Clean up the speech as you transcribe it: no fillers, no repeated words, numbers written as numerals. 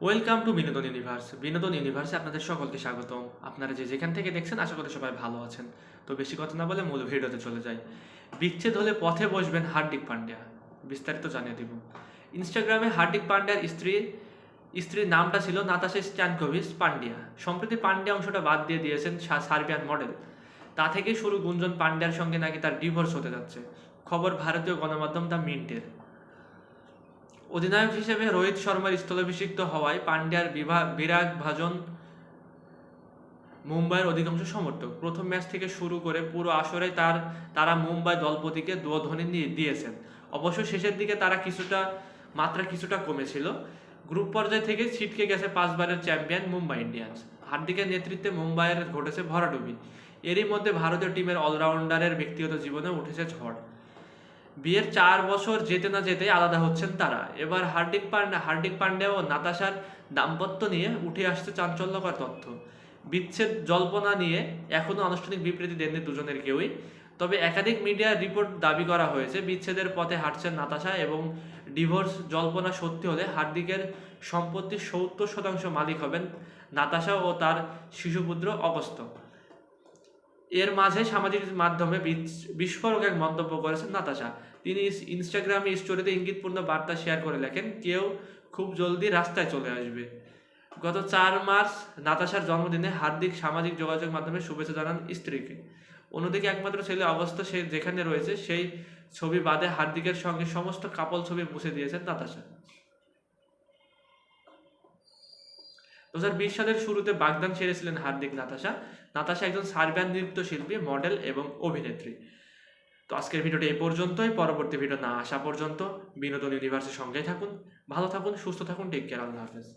Welcome to বিনোদন universe. বিনোদন ইউনিভার্সে আপনাদের সকলকে স্বাগতম। আপনারা যে যেখান থেকে দেখছেন আশা করি সবাই ভালো আছেন। তো বেশি কথা না বলে মূল ভিডিওতে চলে যাই। বিচ্ছেদ হলে পথে বসবেন হার্দিক পান্ডিয়া, বিস্তারিত জানিয়ে দিব। ইনস্টাগ্রামে হার্দিক পান্ডিয়ার স্ত্রীর নামটা ছিল নাতাশা স্ট্যানকোভিচ পান্ডিয়া। সম্প্রতি পান্ডিয়া অংশটা বাদ দিয়ে দিয়েছেন সার্বিয়ান মডেল। তা থেকে শুরু গুঞ্জন পান্ডিয়ার সঙ্গে নাকি তার ডিভোর্স হতে যাচ্ছে। খবর ভারতীয় গণমাধ্যম দ্য মিন্টের। অধিনায়ক হিসেবে রোহিত শর্মার স্থলাভিষিক্ত হওয়ায় পান্ডিয়ার বিরাগ ভাজন মুম্বাইয়ের অধিকাংশ সমর্থক। প্রথম ম্যাচ থেকে শুরু করে পুরো আসরে তারা মুম্বাই দলপতিকে দুধ্বনি দিয়েছেন। অবশ্য শেষের দিকে তারা কিছুটা কমেছিল। গ্রুপ পর্যায় থেকে ছিটকে গেছে 5 বারের চ্যাম্পিয়ন মুম্বাই ইন্ডিয়ান্স। হার্দিকের নেতৃত্বে মুম্বাইয়ের ঘটেছে ভরাডুবি। এরই মধ্যে ভারতীয় টিমের অলরাউন্ডারের ব্যক্তিগত জীবনে উঠেছে ঝড়। বিয়ের 4 বছর যেতে না যেতেই আলাদা হচ্ছেন তারা। এবার হার্দিক পান্ডিয়া ও নাতাশার দাম্পত্য নিয়ে উঠে আসছে চাঞ্চল্যকর তথ্য। বিচ্ছেদ জল্পনা নিয়ে এখনও আনুষ্ঠানিক বিবৃতি দেননি দুজনের কেউই। তবে একাধিক মিডিয়ার রিপোর্ট দাবি করা হয়েছে বিচ্ছেদের পথে হাঁটছেন নাতাশা এবং ডিভোর্স জল্পনা সত্যি হলে হার্দিকের সম্পত্তির 70% মালিক হবেন নাতাশা ও তার শিশুপুত্র অগস্ত্য। এর মাঝে সামাজিক মাধ্যমে বিস্ফোরক এক মন্তব্য করেছেন নাতাশা। তিনি ইনস্টাগ্রামে স্টোরিতে ইঙ্গিতপূর্ণ বার্তা শেয়ার করে লেখেন, কেউ খুব জলদি রাস্তায় চলে আসবে। গত 4 মার্চ নাতাশার জন্মদিনে হার্দিক সামাজিক যোগাযোগ মাধ্যমে শুভেচ্ছা জানান স্ত্রীকে। অন্যদিকে একমাত্র ছেলে অগস্ত্য সে যেখানে রয়েছে সেই ছবি বাদে হার্দিকের সঙ্গে সমস্ত কাপল ছবি মুছে দিয়েছেন নাতাশা। 2020 সালের শুরুতে বাগদান ছেড়েছিলেন হার্দিক। নাতাশা একজন সার্বিয়ান নৃত্যশিল্পী, মডেল এবং অভিনেত্রী। তো আজকের ভিডিওটি এই পর্যন্তই। পরবর্তী ভিডিও না আসা পর্যন্ত বিনোদন ইউনিভার্সের সঙ্গেই থাকুন। ভালো থাকুন, সুস্থ থাকুন, টেক কেয়ার, আল্লাহ হাফেজ।